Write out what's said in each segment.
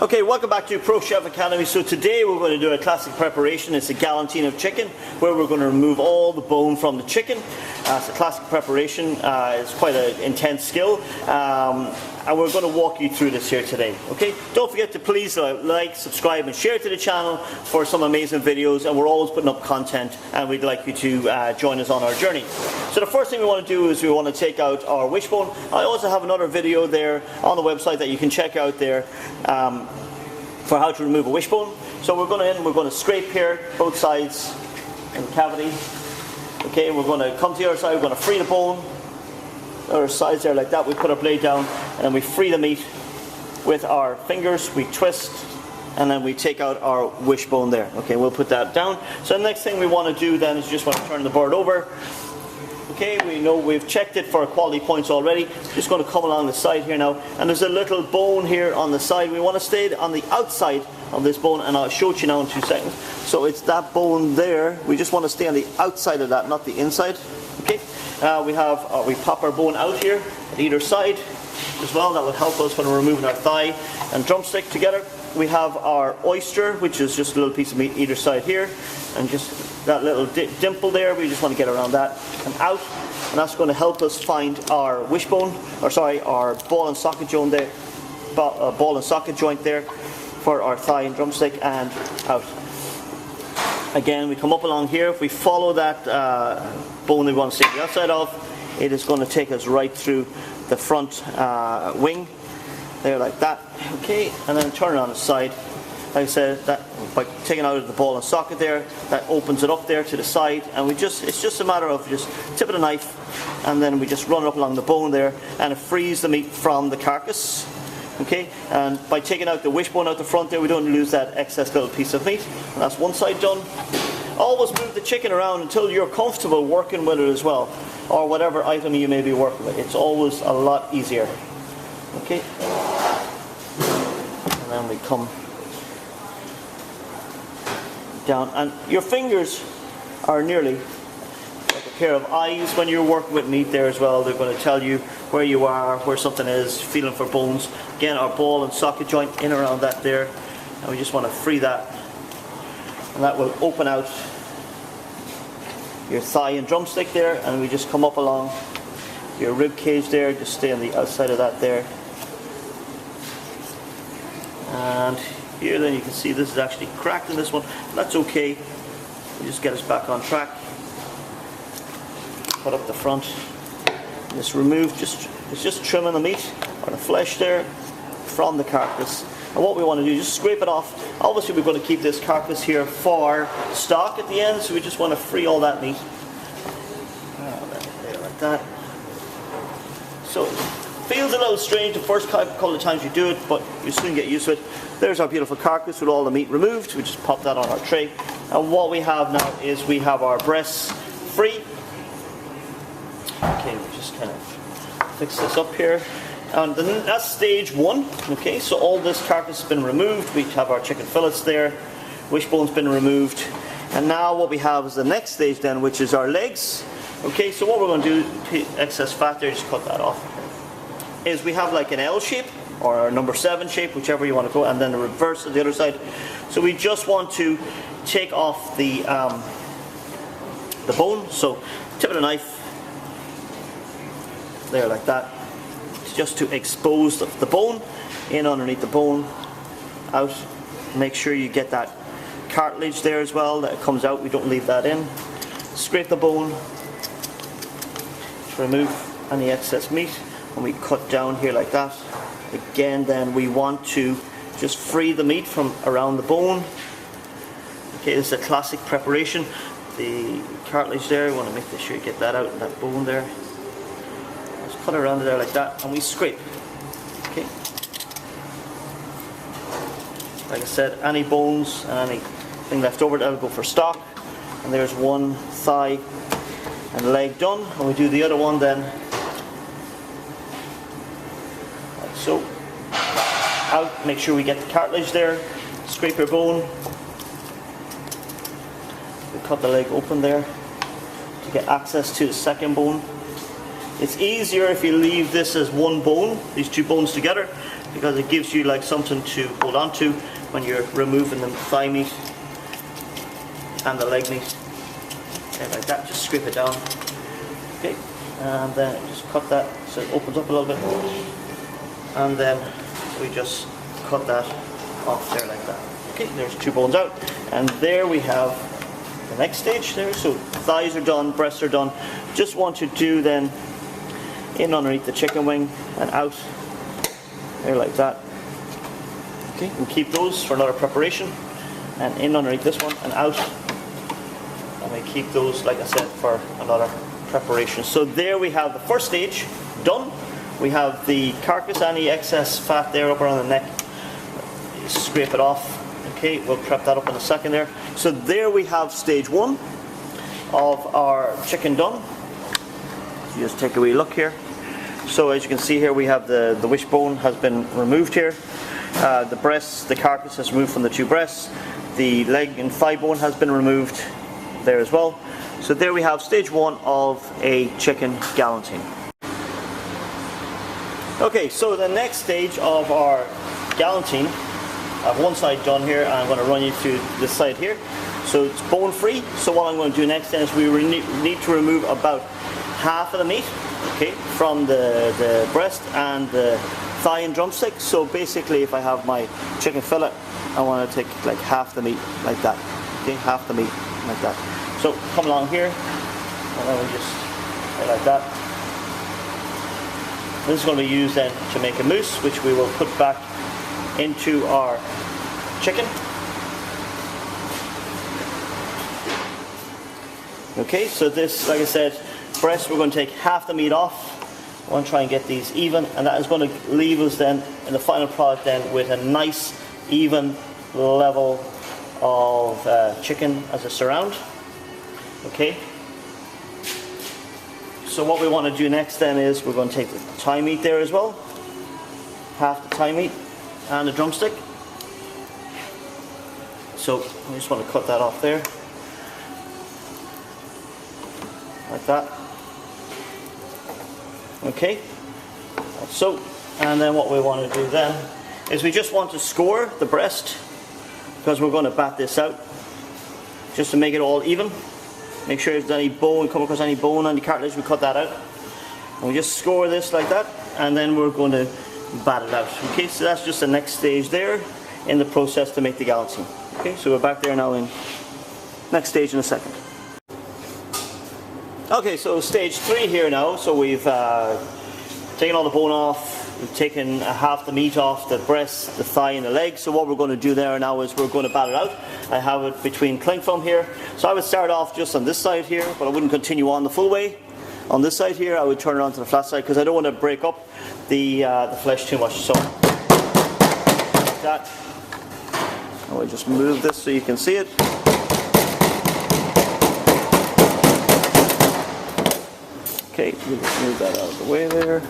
Okay, welcome back to Pro Chef Academy. So today we're going to do a classic preparation. It's a Galantine of chicken, where we're going to remove all the bone from the chicken. It's a classic preparation. It's quite an intense skill, and we're going to walk you through this here today. Okay, don't forget to please like, subscribe, and share to the channel for some amazing videos. And we're always putting up content, and we'd like you to join us on our journey. So the first thing we want to do is we want to take out our wishbone. I also have another video there on the website that you can check out there. For how to remove a wishbone. So we're going to scrape here, both sides in the cavity. Okay, we're going to come to the other side, we're going to free the bone. The other sides there like that, we put our blade down, and then we free the meat with our fingers, we twist, and then we take out our wishbone there. Okay, we'll put that down. So the next thing we want to do then is you just want to turn the bird over. Okay, we know we've checked it for quality points already. Just going to come along the side here now, and there's a little bone here on the side. We want to stay on the outside of this bone, and I'll show it you now in 2 seconds. So it's that bone there. We just want to stay on the outside of that, not the inside. Okay, we pop our bone out here at either side as well. That will help us when we're removing our thigh and drumstick together. We have our oyster, which is just a little piece of meat either side here, and just that little dimple there, we just want to get around that and out, and that's going to help us find our wishbone, or sorry, our ball and socket joint there, ball and socket joint there for our thigh and drumstick, and out. Again, we come up along here. If we follow that bone that we want to stay the outside of, it is going to take us right through the front wing there like that. Okay, and then turn it on the side. Like I said, that by taking out of the ball and socket there, that opens it up there to the side, and it's just a matter of just tip of the knife, and then we just run it up along the bone there, and it frees the meat from the carcass. Okay, and by taking out the wishbone out the front there, we don't lose that excess little piece of meat. And that's one side done. Always move the chicken around until you're comfortable working with it as well, or whatever item you may be working with. It's always a lot easier. Okay, and then we come down, and your fingers are nearly like a pair of eyes when you're working with meat there as well. They're going to tell you where you are, where something is, feeling for bones. Again, our ball and socket joint in around that there, and we just want to free that, and that will open out your thigh and drumstick there, and we just come up along your rib cage there, just stay on the outside of that there. And here then you can see this is actually cracked in this one. That's okay. We just get us back on track. Put up the front. Just remove, it's just trimming the meat or the flesh there from the carcass. And what we want to do is just scrape it off. Obviously we're going to keep this carcass here for stock at the end, so we just want to free all that meat. There like that. So feels a little strange the first couple of times you do it, but you soon get used to it. There's our beautiful carcass with all the meat removed. We just pop that on our tray. And what we have now is we have our breasts free. Okay, we just kind of fix this up here. And then that's stage one. Okay, so all this carcass has been removed. We have our chicken fillets there. Wishbone's been removed. And now what we have is the next stage then, which is our legs. Okay, so what we're going to do, excess fat there, just cut that off, is we have like an L shape or a number 7 shape, whichever you want to go, and then the reverse of the other side. So we just want to take off the bone. So tip of the knife there like that, just to expose the bone in underneath the bone, out. Make sure you get that cartilage there as well, that it comes out. We don't leave that in. Scrape the bone to remove any excess meat. And we cut down here like that. Again, then we want to just free the meat from around the bone. Okay, this is a classic preparation. The cartilage there, we want to make sure you get that out, that bone there. Just cut around there like that, and we scrape. Okay. Like I said, any bones and anything left over, that'll go for stock. And there's one thigh and leg done, and we do the other one then. So, out, make sure we get the cartilage there, scrape your bone, we cut the leg open there to get access to the second bone. It's easier if you leave this as one bone, these two bones together, because it gives you like something to hold on to when you're removing the thigh meat and the leg meat. Okay, like that, just scrape it down. Okay, and then just cut that so it opens up a little bit, and then we just cut that off there like that. Okay, there's 2 bones out, and there we have the next stage there. So thighs are done, breasts are done. Just want to do then in underneath the chicken wing and out there like that. Okay, and keep those for another preparation, and in underneath this one and out, and we keep those, like I said, for another preparation. So there we have the first stage done. We have the carcass, any excess fat there up around the neck, scrape it off. Okay, we'll prep that up in a second there. So there we have stage 1 of our chicken done. So just take a wee look here. So as you can see here, we have the wishbone has been removed here. The breasts, the carcass is removed from the 2 breasts. The leg and thigh bone has been removed there as well. So there we have stage 1 of a chicken galantine. Okay, so the next stage of our galantine, I have one side done here, and I'm going to run you through this side here. So it's bone free. So what I'm going to do next then is we need to remove about half of the meat, okay, from the breast and the thigh and drumstick. So basically, if I have my chicken fillet, I want to take like half the meat like that. Okay, half the meat like that. So come along here, and then we just like that. This is going to be used then to make a mousse, which we will put back into our chicken. Okay, so this, like I said, breast, we're going to take half the meat off. I want to try and get these even, and that is going to leave us then in the final product then with a nice even level of chicken as a surround. Okay, so what we want to do next then is we're going to take the thigh meat there as well, half the thigh meat and the drumstick. So I just want to cut that off there like that. Okay, so, and then what we want to do then is we just want to score the breast, because we're going to bat this out just to make it all even. Make sure if there's any bone, come across any bone on the cartilage, we cut that out. And we just score this like that, and then we're going to bat it out. Okay, so that's just the next stage there in the process to make the galantine. Okay, so we're back there now in next stage in a second. Okay, so stage 3 here now. So we've taken all the bone off. We've taken half the meat off the breast, the thigh and the leg. So what we're going to do there now is we're going to bat it out. I have it between cling film here. So I would start off just on this side here, but I wouldn't continue on the full way. On this side here, I would turn it onto the flat side because I don't want to break up the flesh too much. So like that. I will just move this so you can see it. Okay, we'll just move that out of the way there.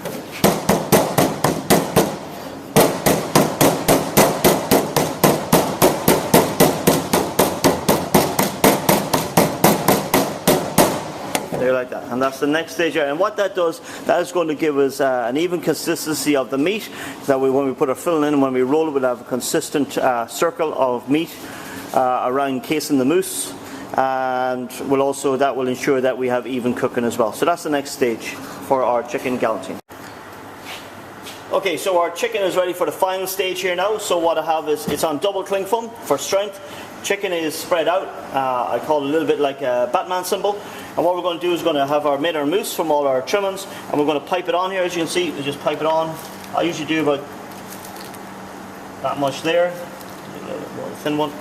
There like that, and that's the next stage there. And what that does, that is going to give us an even consistency of the meat. That way, when we put our filling in and when we roll it, we'll have a consistent circle of meat around encasing the mousse. And that will ensure that we have even cooking as well. So that's the next stage for our chicken galantine. Okay, so our chicken is ready for the final stage here now. So what I have is, it's on double cling film for strength. Chicken is spread out. I call it a little bit like a Batman symbol. And what we're going to do is going to have made our mousse from all our trimmings, and we're going to pipe it on here. As you can see, we just pipe it on. I usually do about that much there, a little bit more thin one.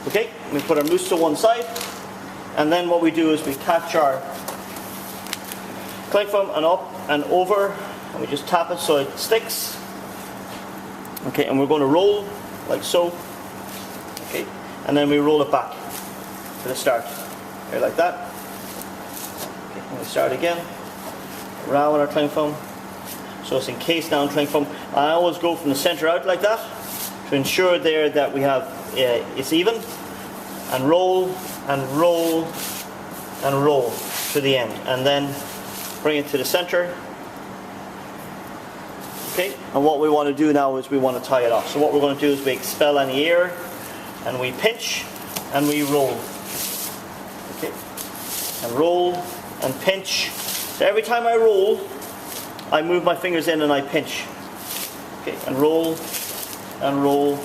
Okay, we put our mousse to one side. And then what we do is we catch our cling film and up and over, and we just tap it so it sticks. Okay, and we're going to roll like so. Okay, and then we roll it back to the start, here like that. Okay, and we start again, around with our cling film. So it's encased down cling film. I always go from the center out like that to ensure there that we have it's even, and roll and roll and roll to the end, and then bring it to the center. Okay, and what we want to do now is we want to tie it off. So what we're going to do is we expel any air, and we pinch, and we roll. Okay, and roll, and pinch. So every time I roll, I move my fingers in and I pinch. Okay, and roll, and roll,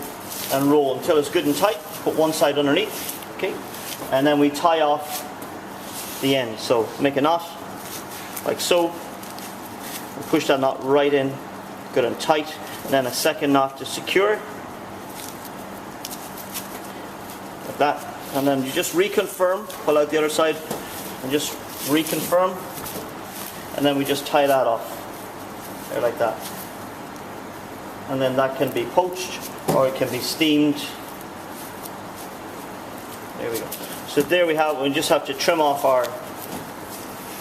and roll until it's good and tight. Put one side underneath. Okay, and then we tie off the end. So make a knot, like so. And push that knot right in, good and tight. And then a second knot to secure. Like that. And then you just reconfirm, pull out the other side, and just reconfirm. And then we just tie that off. There, like that. And then that can be poached, or it can be steamed. There we go. So there we have, we just have to trim off our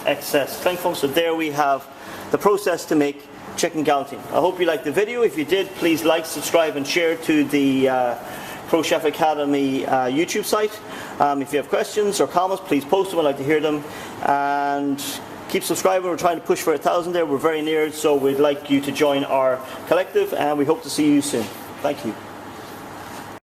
excess cling film. So there we have the process to make chicken galantine. I hope you liked the video. If you did, please like, subscribe and share to the Crowe Chef Academy YouTube site. If you have questions or comments, please post them. I'd like to hear them. And keep subscribing. We're trying to push for 1,000 there. We're very near it, so we'd like you to join our collective, and we hope to see you soon. Thank you.